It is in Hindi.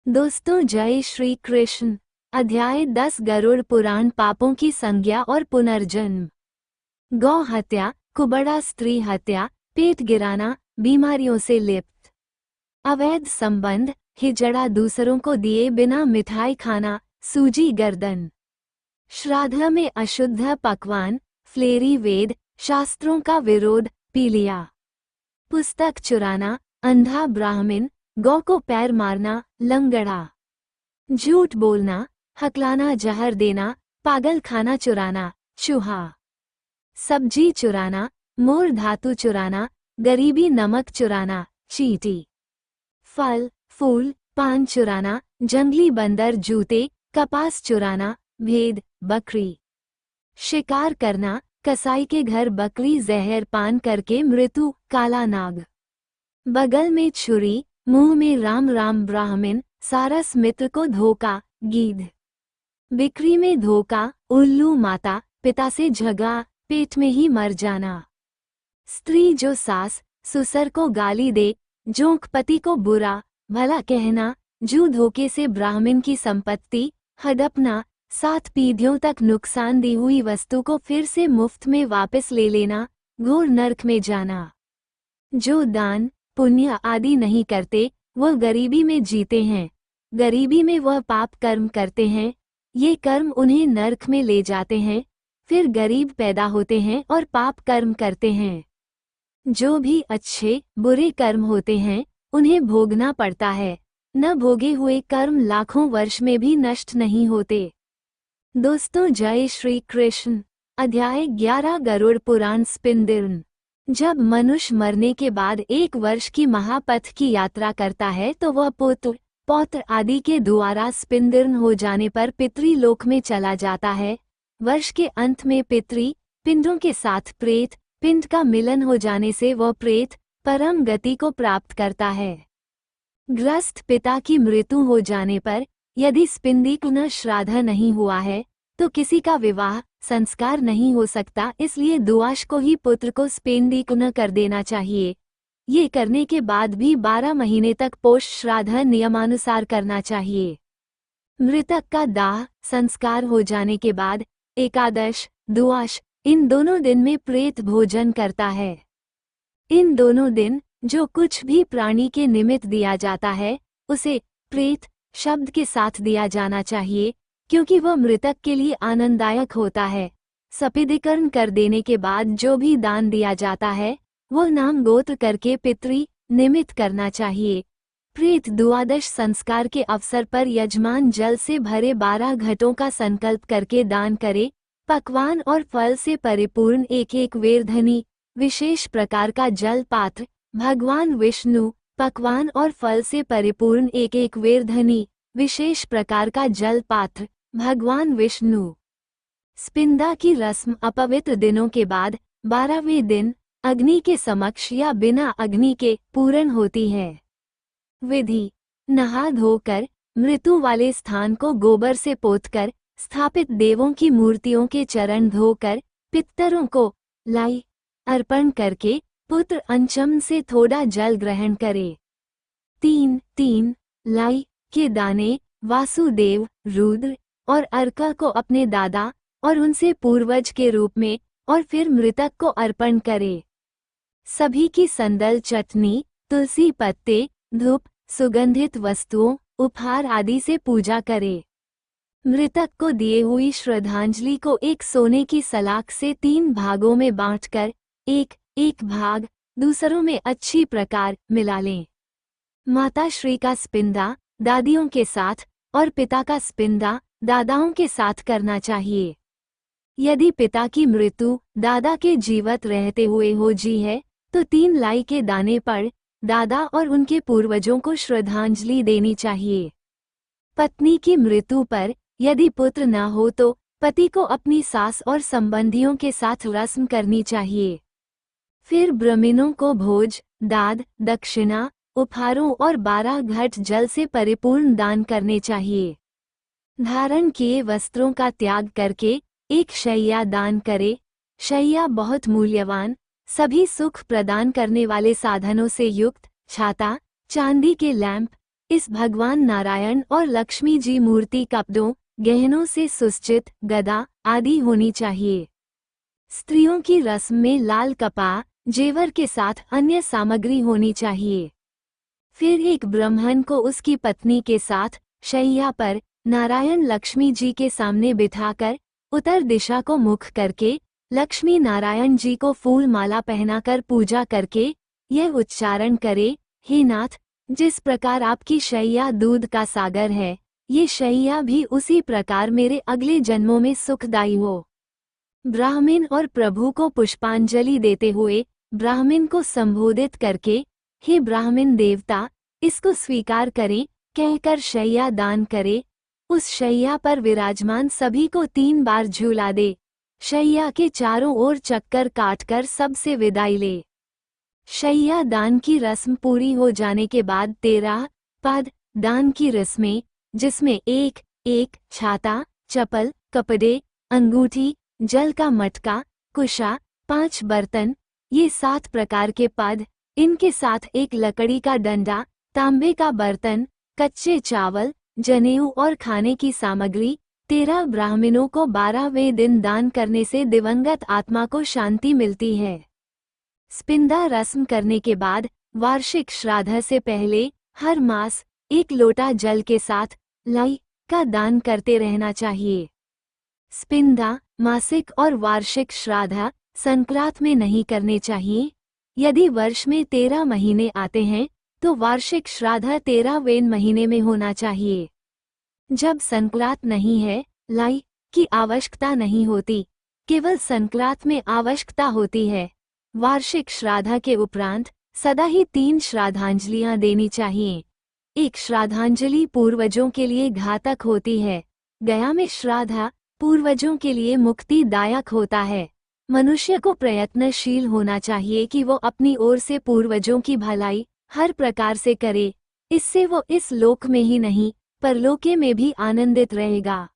दोस्तों जय श्री कृष्ण। अध्याय 10 गरुड़ पुराण पापों की संज्ञा और पुनर्जन्म। गौ हत्या, कुबड़ा स्त्री हत्या, पेट गिराना, बीमारियों से लिप्त अवैध संबंध, हिजड़ा दूसरों को दिए बिना मिठाई खाना, सूजी गर्दन, श्राद्ध में अशुद्ध पकवान, फ्लेरी वेद शास्त्रों का विरोध, पी लिया, पुस्तक चुराना, अंधा ब्राह्मण, गौ को पैर मारना, लंगड़ा, झूठ बोलना, हकलाना, जहर देना, पागल खाना चुराना, चूहा, सब्जी चुराना, मोर धातु चुराना, गरीबी नमक चुराना, चींटी, फल फूल पान चुराना, जंगली बंदर जूते, कपास चुराना, भेद बकरी, शिकार करना, कसाई के घर बकरी जहर पान करके मृत्यु, काला नाग, बगल में छुरी, मुंह में राम राम, ब्राह्मण, सारस मित्र को धोखा, गीध, बिक्री में धोखा, उल्लू माता, पिता से झगड़ा, पेट में ही मर जाना, स्त्री जो सास ससुर को गाली दे, जोंक पति को बुरा भला कहना, जू धोखे से ब्राह्मण की संपत्ति हड़पना, 7 पीढ़ियों तक नुकसान दी हुई वस्तु को फिर से मुफ्त में वापस ले लेना, घोर नरक में जाना। जो दान पुण्य आदि नहीं करते वह गरीबी में जीते हैं, गरीबी में वह पाप कर्म करते हैं, ये कर्म उन्हें नरक में ले जाते हैं, फिर गरीब पैदा होते हैं और पाप कर्म करते हैं। जो भी अच्छे बुरे कर्म होते हैं उन्हें भोगना पड़ता है, न भोगे हुए कर्म लाखों वर्ष में भी नष्ट नहीं होते। दोस्तों जय श्री कृष्ण। अध्याय 11 गरुड़ पुराण स्पिंदिर्न। जब मनुष्य मरने के बाद 1 वर्ष की महापथ की यात्रा करता है तो वह पुत्र पौत्र आदि के द्वारा स्पिंदिर्न हो जाने पर पितृलोक में चला जाता है। वर्ष के अंत में पितृ पिंडों के साथ प्रेत पिंड का मिलन हो जाने से वह प्रेत परम गति को प्राप्त करता है। ग्रस्त पिता की मृत्यु हो जाने पर यदि स्पिंदी पुनः श्राद्ध नहीं हुआ है तो किसी का विवाह संस्कार नहीं हो सकता, इसलिए दुआश को ही पुत्र को स्पेंदी पुनः कर देना चाहिए। ये करने के बाद भी 12 महीने तक पोष श्राद्ध नियमानुसार करना चाहिए। मृतक का दाह संस्कार हो जाने के बाद एकादश दुआश इन दोनों दिन में प्रेत भोजन करता है। इन दोनों दिन जो कुछ भी प्राणी के निमित्त दिया जाता है उसे प्रेत शब्द के साथ दिया जाना चाहिए, क्योंकि वह मृतक के लिए आनंददायक होता है। सफेदीकरण कर देने के बाद जो भी दान दिया जाता है वह नाम गोत्र करके पितृ निमित्त करना चाहिए। प्रेत द्वादश संस्कार के अवसर पर यजमान जल से भरे 12 घटों का संकल्प करके दान करे। पकवान और फल से परिपूर्ण एक वेरधनी विशेष प्रकार का जल पात्र भगवान विष्णु, पकवान और फल से परिपूर्ण एक वेरधनी विशेष प्रकार का जल पात्र भगवान विष्णु। स्पिंदा की रस्म अपवित्र दिनों के बाद 12वें दिन अग्नि के समक्ष या बिना अग्नि के पूर्ण होती है। विधि: नहा धोकर मृत्यु वाले स्थान को गोबर से पोतकर स्थापित देवों की मूर्तियों के चरण धोकर पितरों को लाई अर्पण करके पुत्र अंचम से थोड़ा जल ग्रहण करे। 3 लाई के दाने वासुदेव, रुद्र और अर्का को अपने दादा और उनसे पूर्वज के रूप में और फिर मृतक को अर्पण करे। सभी की संदल चटनी, तुलसी पत्ते, धूप, सुगंधित वस्तुओं, उपहार आदि से पूजा करे। मृतक को दिए हुई श्रद्धांजलि को एक सोने की सलाख से 3 भागों में बांटकर एक भाग दूसरों में अच्छी प्रकार मिला लें। माता श्री का स्पिंदा दादियों के साथ और पिता का स्पिंदा दादाओं के साथ करना चाहिए। यदि पिता की मृत्यु दादा के जीवित रहते हुए हो जी है तो 3 लाई के दाने पर दादा और उनके पूर्वजों को श्रद्धांजलि देनी चाहिए। पत्नी की मृत्यु पर यदि पुत्र न हो तो पति को अपनी सास और संबंधियों के साथ रस्म करनी चाहिए। फिर ब्राह्मणों को भोज दाद दक्षिणा उपहारों और 12 घट जल से परिपूर्ण दान करने चाहिए। धारण किए वस्त्रों का त्याग करके एक शैया दान करे। शैया बहुत मूल्यवान सभी सुख प्रदान करने वाले साधनों से युक्त छाता, चांदी के लैंप, इस भगवान नारायण और लक्ष्मी जी मूर्ति कपड़ों गहनों से सुसज्जित गदा आदि होनी चाहिए। स्त्रियों की रस्म में लाल कपड़ा जेवर के साथ अन्य सामग्री होनी चाहिए। फिर एक ब्राह्मण को उसकी पत्नी के साथ शैया पर नारायण लक्ष्मी जी के सामने बिठाकर उत्तर दिशा को मुख करके लक्ष्मी नारायण जी को फूल माला पहनाकर पूजा करके यह उच्चारण करे, हे नाथ, जिस प्रकार आपकी शैया दूध का सागर है, ये शैया भी उसी प्रकार मेरे अगले जन्मों में सुखदायी हो। ब्राह्मण और प्रभु को पुष्पांजलि देते हुए ब्राह्मण को संबोधित करके, हे ब्राह्मण देवता, इसको स्वीकार करें कहकर शैया दान करे। उस शैया पर विराजमान सभी को 3 बार झूला दे। शैया के चारों ओर चक्कर काटकर सबसे विदाई ले। शैया दान की रस्म पूरी हो जाने के बाद 13 पद दान की रस्में, जिसमें एक छाता, चप्पल, कपड़े, अंगूठी, जल का मटका, कुशा, 5 बर्तन, ये 7 प्रकार के पद, इनके साथ एक लकड़ी का डंडा, तांबे का बर्तन, कच्चे चावल, जनेऊ और खाने की सामग्री 13 ब्राह्मणों को 12वें दिन दान करने से दिवंगत आत्मा को शांति मिलती है। स्पिंदा रस्म करने के बाद वार्षिक श्राद्ध से पहले हर मास 1 लोटा जल के साथ लाई का दान करते रहना चाहिए। स्पिंदा मासिक और वार्षिक श्राद्ध संक्रांत में नहीं करने चाहिए। यदि वर्ष में 13 महीने आते हैं तो वार्षिक श्राद्ध 13वें महीने में होना चाहिए। जब संक्रांत नहीं है, लाई की आवश्यकता नहीं होती, केवल संक्रांत में आवश्यकता होती है। वार्षिक श्राद्ध के उपरांत सदा ही 3 श्राद्धांजलियां देनी चाहिए। एक श्राद्धांजलि पूर्वजों के लिए घातक होती है। गया में श्राद्ध पूर्वजों के लिए मुक्तिदायक होता है। मनुष्य को प्रयत्नशील होना चाहिए कि वो अपनी ओर से पूर्वजों की भलाई हर प्रकार से करे। इससे वो इस लोक में ही नहीं परलोके में भी आनंदित रहेगा।